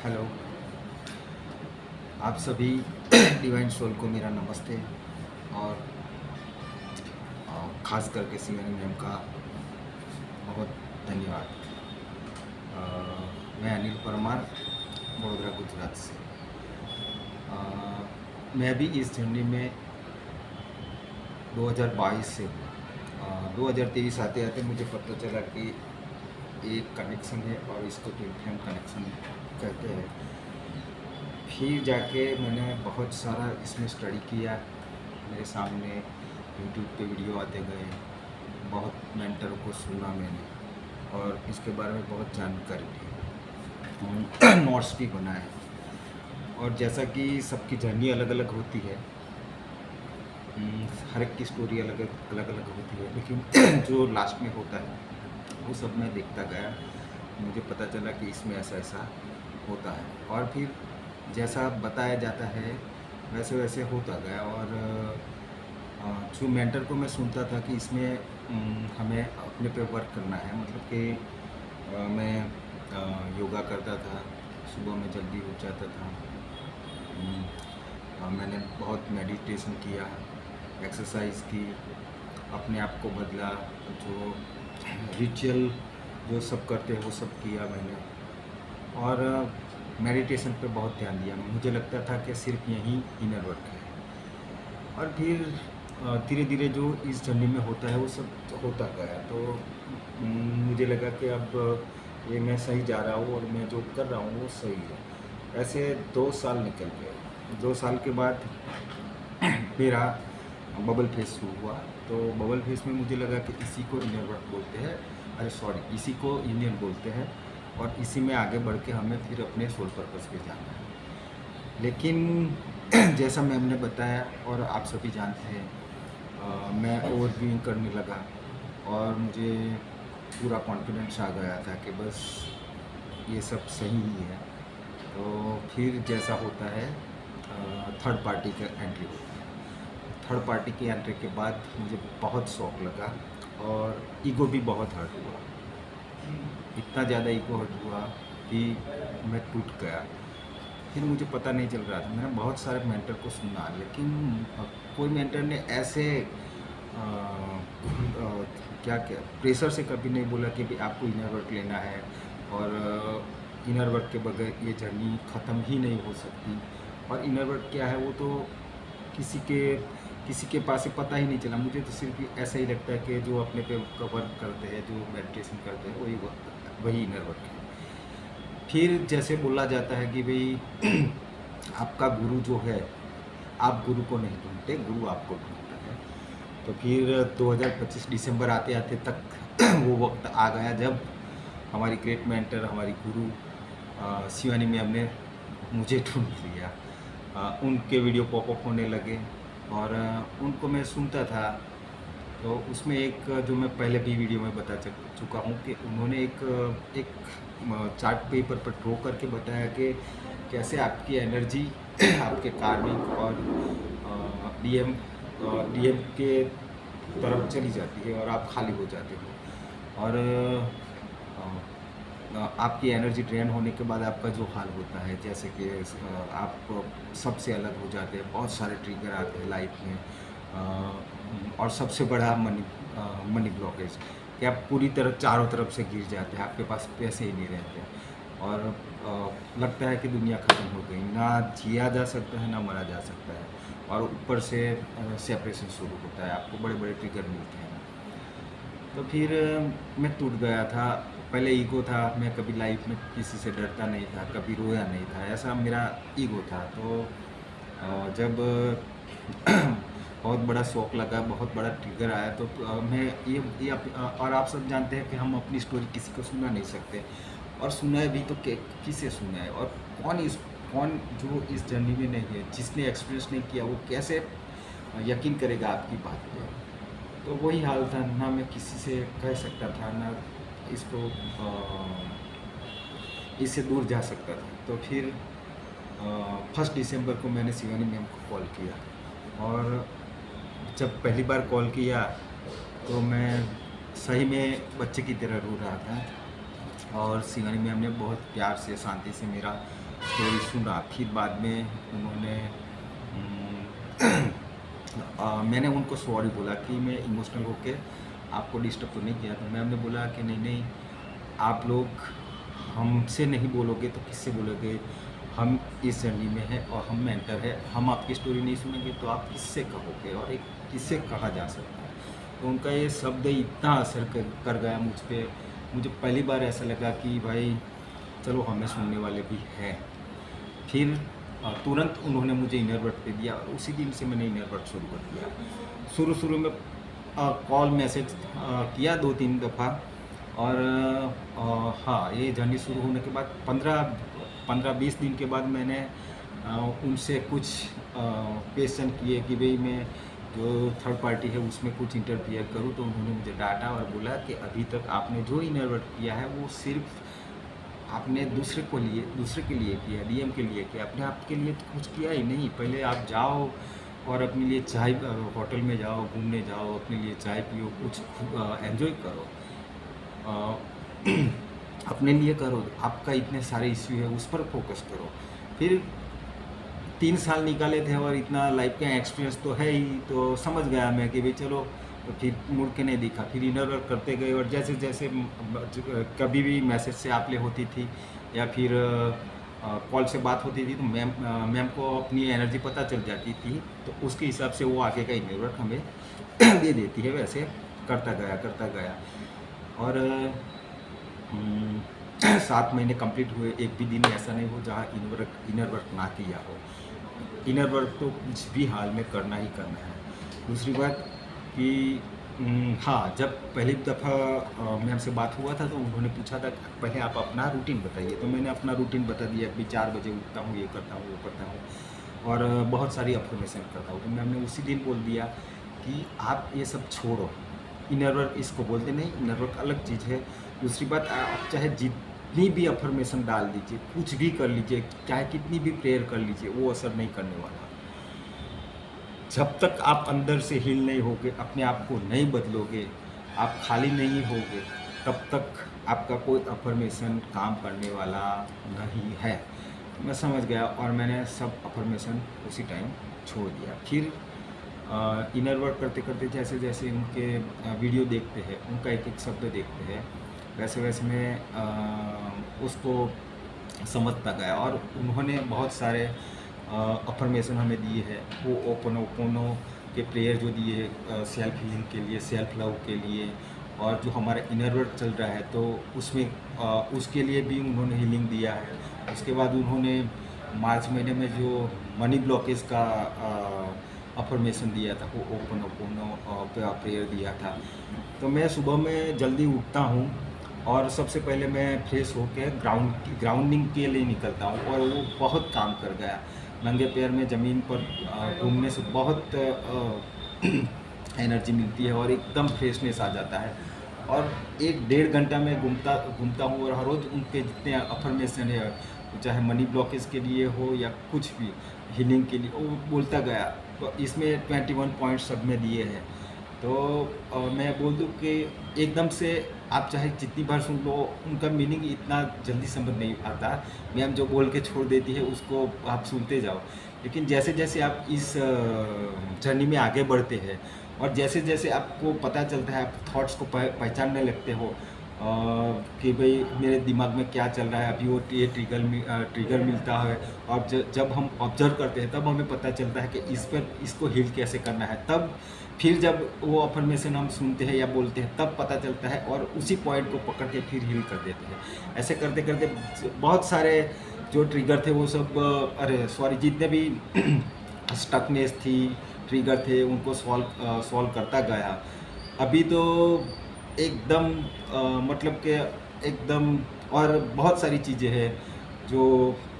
Hello, आप सभी divine soul को मेरा नमस्ते और ख़ास करके शिवानी मैम का बहुत धन्यवाद। अ, मैं अनिल परमार, वडोदरा गुजरात से। मैं भी इस जर्नी में 2022 से हूँ। 2023 आते आते मुझे पता चला कि एक कनेक्शन है और इसको ट्विन फ्लेम कनेक्शन कहते हैं। फिर जाके मैंने बहुत सारा इसमें स्टडी किया। मेरे सामने यूट्यूब पे वीडियो आते गए, बहुत मेंटर को सुना मैंने और इसके बारे में बहुत जानकारी ली। नोट्स भी बनाए और जैसा कि सबकी जर्नी अलग अलग होती है, हर एक की स्टोरी अलग अलग अलग होती है, लेकिन जो लास्ट में होता है वो सब मैं देखता गया। मुझे पता चला कि इसमें ऐसा ऐसा होता है और फिर जैसा बताया जाता है वैसे वैसे होता गया। और जो मेंटर को मैं सुनता था कि इसमें हमें अपने पे वर्क करना है, मतलब कि मैं योगा करता था, सुबह में जल्दी उठ जाता था। मैंने बहुत मेडिटेशन किया, एक्सरसाइज की, अपने आप को बदला, जो रिचुअल जो सब करते हैं वो सब किया मैंने। और मेडिटेशन पे बहुत ध्यान दिया। मुझे लगता था कि सिर्फ यही इनर वर्क है। और फिर धीरे धीरे जो इस जर्नी में होता है वो सब होता गया। तो मुझे लगा कि अब ये मैं सही जा रहा हूँ और मैं जो कर रहा हूँ वो सही है। ऐसे 2 साल निकल गए। 2 साल के बाद मेरा बबल फेस शुरू हुआ। तो बबल फेस में मुझे लगा कि इसी को इनर वर्क बोलते हैं, अरे सॉरी, इसी को यूनियन बोलते हैं और इसी में आगे बढ़ के हमें फिर अपने सोल पर्पस पे जाना है। लेकिन जैसा मैम ने बताया और आप सभी जानते हैं, मैं ओवरव्यूइंग करने लगा और मुझे पूरा कॉन्फिडेंस आ गया था कि बस ये सब सही ही है। तो फिर जैसा होता है, थर्ड पार्टी का एंट्री होता है। थर्ड पार्टी की एंट्री के बाद मुझे बहुत शौक लगा और ईगो भी बहुत हर्ट हुआ। इतना ज़्यादा ईगो हर्ट हुआ कि मैं टूट गया। फिर मुझे पता नहीं चल रहा था। मैंने बहुत सारे मेंटर को सुना, लेकिन कोई मेंटर ने ऐसे क्या क्या प्रेशर से कभी नहीं बोला कि आपको इनर वर्क लेना है और इनर वर्क के बगैर ये जर्नी ख़त्म ही नहीं हो सकती। और इनर वर्क क्या है वो तो किसी के किसी के पास से पता ही नहीं चला। मुझे तो सिर्फ ऐसा ही लगता है कि जो अपने पे वर्क करते हैं, जो मेडिटेशन करते हैं, वही इनर वर्क है। फिर जैसे बोला जाता है कि भाई आपका गुरु जो है, आप गुरु को नहीं ढूंढते, गुरु आपको ढूंढता है। तो फिर 2025 दिसंबर आते आते तक वो वक्त आ गया जब हमारी ग्रेट मेंटर, हमारी गुरु शिवानी मैम ने मुझे ढूंढ लिया। उनके वीडियो पॉपअप होने लगे और उनको मैं सुनता था। तो उसमें एक जो मैं पहले भी वीडियो में बता चुका हूँ कि उन्होंने एक चार्ट पेपर पर ड्रॉ करके बताया कि कैसे आपकी एनर्जी आपके कार्मिक और डीएम डीएम के तरफ चली जाती है और आप खाली हो जाते हो। और आपकी एनर्जी ड्रेन होने के बाद आपका जो हाल होता है, जैसे कि आप सबसे अलग हो जाते हैं, बहुत सारे ट्रिगर आते हैं लाइफ में। और सबसे बड़ा मनी ब्लॉकेज कि आप पूरी तरह चारों तरफ से गिर जाते हैं, आपके पास पैसे ही नहीं रहते और लगता है कि दुनिया ख़त्म हो गई, ना जिया जा सकता है ना मरा जा सकता है। और ऊपर से सेपरेशन शुरू होता है, आपको बड़े बड़े ट्रिगर मिलते हैं। तो फिर मैं टूट गया था। पहले ईगो था, मैं कभी लाइफ में किसी से डरता नहीं था, कभी रोया नहीं था, ऐसा मेरा ईगो था। तो जब बहुत बड़ा शौक लगा, बहुत बड़ा ट्रिगर आया, तो मैं और आप सब जानते हैं कि हम अपनी स्टोरी किसी को सुना नहीं सकते और सुना भी तो किसे सुना है। और कौन जो इस जर्नी में नहीं है, जिसने एक्सपीरियंस नहीं किया, वो कैसे यकीन करेगा आपकी बात पे। तो वही हाल था, ना मैं किसी से कह सकता था, ना इसको इससे दूर जा सकता था। तो फिर 1 दिसंबर को मैंने शिवानी मैम को कॉल किया और जब पहली बार कॉल किया तो मैं सही में बच्चे की तरह रो रहा था। और शिवानी मैम ने बहुत प्यार से शांति से मेरा स्टोरी सुना। फिर बाद में उन्होंने मैंने उनको सॉरी बोला कि मैं इमोशनल होके आपको डिस्टर्ब तो नहीं किया। तो मैम ने बोला कि नहीं नहीं, आप लोग हमसे नहीं बोलोगे तो किससे बोलोगे, हम इस जर्नी में हैं और हम मेंटर हैं, हम आपकी स्टोरी नहीं सुनेंगे तो आप किससे कहोगे और एक किससे कहा जा सकता है। तो उनका ये शब्द इतना असर कर गया मुझ पे। मुझे पहली बार ऐसा लगा कि भाई चलो हमें सुनने वाले भी हैं। फिर तुरंत उन्होंने मुझे इनर वर्क पे दिया और उसी दिन से मैंने इनर वर्क शुरू कर दिया। शुरू में कॉल मैसेज किया 2-3 दफ़ा। और हाँ, ये जर्नी शुरू होने के बाद 15-20 दिन के बाद मैंने उनसे कुछ क्वेश्चन किए कि भाई मैं जो थर्ड पार्टी है उसमें कुछ इंटरफियर करूं। तो उन्होंने मुझे डांटा और बोला कि अभी तक आपने जो इनर वर्क किया है वो सिर्फ आपने दूसरे के लिए किया, डीएम के लिए किया, अपने आप के लिए तो कुछ किया ही नहीं। पहले आप जाओ और अपने लिए चाय होटल में जाओ, घूमने जाओ, अपने लिए चाय पियो, कुछ एंजॉय करो, अपने लिए करो। आपका इतने सारे इश्यू है उस पर फोकस करो। फिर 3 साल निकाले थे और इतना लाइफ का एक्सपीरियंस तो है ही, तो समझ गया मैं कि भाई चलो। तो फिर मुड़ के नहीं दिखा, फिर इनर वर्क करते गए और जैसे जैसे कभी भी मैसेज से आप ले होती थी या फिर कॉल से बात होती थी तो मैम को अपनी एनर्जी पता चल जाती थी। तो उसके हिसाब से वो आगे का इनर वर्क हमें दे देती है। वैसे करता गया और 7 महीने कंप्लीट हुए। एक भी दिन ऐसा नहीं हो जहाँ इनर वर्क ना किया हो। इनर वर्क तो कुछ भी हाल में करना ही करना है। दूसरी बात कि हाँ, जब पहली दफ़ा मैम से बात हुआ था तो उन्होंने पूछा था पहले आप अपना रूटीन बताइए। तो मैंने अपना रूटीन बता दिया कि 4 बजे उठता हूँ, ये करता हूँ, वो करता हूँ और बहुत सारी अफर्मेशन करता हूँ। तो मैम ने उसी दिन बोल दिया कि आप ये सब छोड़ो, इनर वर्क इसको बोलते नहीं, इनर वर्क अलग चीज़ है। दूसरी बात, आप चाहे जितनी भी अफर्मेशन डाल दीजिए, कुछ भी कर लीजिए, चाहे कितनी भी प्रेयर कर लीजिए, वो असर नहीं करने वाला। जब तक आप अंदर से हील नहीं होगे, अपने आप को नहीं बदलोगे, आप खाली नहीं होगे, तब तक आपका कोई अफर्मेशन काम करने वाला नहीं है। मैं समझ गया और मैंने सब अफर्मेशन उसी टाइम छोड़ दिया। फिर इनर वर्क करते करते जैसे जैसे उनके वीडियो देखते हैं, उनका एक एक शब्द देखते हैं, वैसे वैसे मैं उसको समझता गया। और उन्होंने बहुत सारे अफर्मेशन हमें दिए है। वो ओपनो के प्रेयर जो दिए सेल्फ हीलिंग के लिए, सेल्फ लव के लिए, और जो हमारा इनर वर्क चल रहा है तो उसमें उसके लिए भी उन्होंने हीलिंग दिया है। उसके बाद उन्होंने मार्च महीने में जो मनी ब्लॉकेज का अफर्मेशन दिया था, वो ओपनो प्रेयर दिया था। तो मैं सुबह में जल्दी उठता हूँ और सबसे पहले मैं फ्रेश होकर ग्राउंडिंग के लिए निकलता हूँ और वो बहुत काम कर गया। नंगे पैर में ज़मीन पर घूमने से बहुत एनर्जी मिलती है और एकदम फ्रेशनेस आ जाता है। और 1-1.5 घंटा मैं घूमता घूमता हूँ और हर रोज़ उनके जितने अफर्मेशन है, चाहे मनी ब्लॉकेज के लिए हो या कुछ भी हीलिंग के लिए, वो बोलता गया। तो इसमें 21 पॉइंट्स सब में दिए हैं। तो मैं बोल दूँ कि एकदम से आप चाहे जितनी बार सुन लो, उनका मीनिंग इतना जल्दी समझ नहीं आता। मैम जो बोल के छोड़ देती है उसको आप सुनते जाओ। लेकिन जैसे जैसे आप इस जर्नी में आगे बढ़ते हैं और जैसे जैसे आपको पता चलता है, आप थॉट्स को पहचानने लगते हो कि भाई मेरे दिमाग में क्या चल रहा है अभी, वो ये ट्रिगर मिलता है। और जब हम ऑब्जर्व करते हैं तब हमें पता चलता है कि इस पर इसको हील कैसे करना है। तब फिर जब वो अफर्मेशन हम सुनते हैं या बोलते हैं तब पता चलता है और उसी पॉइंट को पकड़ के फिर हील कर देते हैं। ऐसे करते करते बहुत सारे जो ट्रिगर थे वो सब अरे सॉरी, जितने भी स्टकनेस थी, ट्रिगर थे, उनको सॉल्व करता गया। अभी तो एकदम मतलब कि एकदम, और बहुत सारी चीज़ें हैं जो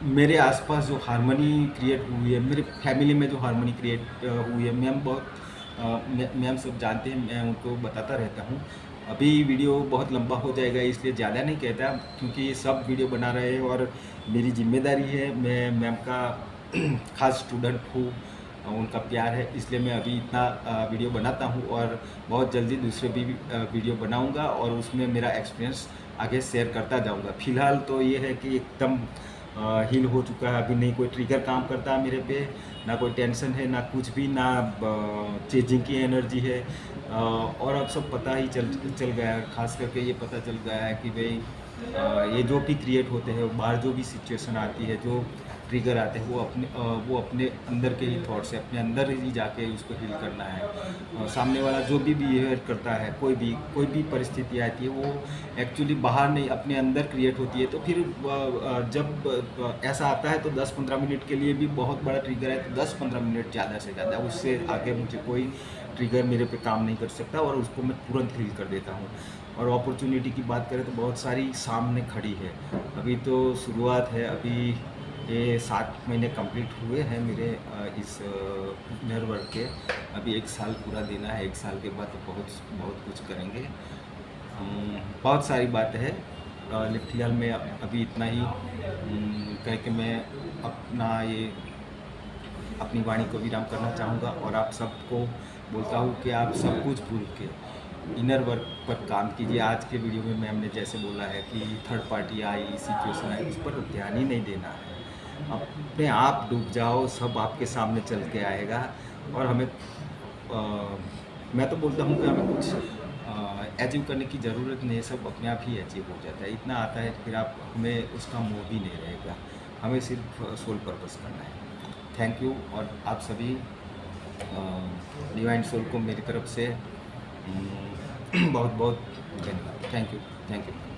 मेरे आसपास जो हार्मनी क्रिएट हुई है, मेरे फैमिली में जो हार्मनी क्रिएट हुई है। मैम बहुत मैम सब जानते हैं, मैं उनको बताता रहता हूँ। अभी वीडियो बहुत लंबा हो जाएगा इसलिए ज़्यादा नहीं कहता, क्योंकि सब वीडियो बना रहे हैं और मेरी जिम्मेदारी है। मैं मैम का खास स्टूडेंट हूँ, उनका प्यार है, इसलिए मैं अभी इतना वीडियो बनाता हूँ और बहुत जल्दी दूसरे भी वीडियो बनाऊँगा और उसमें मेरा एक्सपीरियंस आगे शेयर करता जाऊँगा। फ़िलहाल तो ये है कि एकदम हील हो चुका है, अभी नहीं कोई ट्रिगर काम करता है मेरे पे, ना कोई टेंशन है, ना कुछ भी, ना चेजिंग की एनर्जी है। और अब सब पता ही चल गया है, ख़ास करके ये पता चल गया है कि भई ये जो भी क्रिएट होते हैं, बाहर जो भी सिचुएशन आती है, जो ट्रिगर आते हैं, वो अपने अंदर के ही थॉट से, अपने अंदर ही जाके उसको हील करना है। सामने वाला जो भी बिहेवियर करता है, कोई भी परिस्थिति आती है, वो एक्चुअली बाहर नहीं, अपने अंदर क्रिएट होती है। तो फिर जब ऐसा आता है तो 10-15 मिनट के लिए भी बहुत बड़ा ट्रिगर है, तो 10-15 मिनट ज़्यादा से ज़्यादा, उससे आगे मुझे कोई ट्रिगर मेरे पे काम नहीं कर सकता, और उसको मैं तुरंत हील कर देता हूँ। और अपॉर्चुनिटी की बात करें तो बहुत सारी सामने खड़ी है। अभी तो शुरुआत है, अभी ये 7 महीने कंप्लीट हुए हैं मेरे इस इनर वर्क के। अभी 1 साल पूरा देना है, 1 साल के बाद तो बहुत बहुत कुछ करेंगे। बहुत सारी बात है, लेकिन फ़िलहाल मैं अभी इतना ही कह के मैं अपना ये अपनी वाणी को विराम करना चाहूँगा, और आप सबको बोलता हूँ कि आप सब कुछ भूल के इनर वर्क पर काम कीजिए। आज के वीडियो में मैम ने जैसे बोला है कि थर्ड पार्टी आई, सिचुएशन आई, उस पर ध्यान ही नहीं देना है। अपने आप डूब जाओ, सब आपके सामने चल के आएगा। और हमें मैं तो बोलता हूँ कि हमें कुछ अचीव करने की ज़रूरत नहीं है, सब अपने आप ही अचीव हो जाता है। इतना आता है, फिर आप हमें उसका मोह भी नहीं रहेगा। हमें सिर्फ सोल पर्पस करना है। Thank you. और आप सभी डिवाइन सोल को मेरी तरफ से बहुत बहुत धन्यवाद। Thank you. Thank you.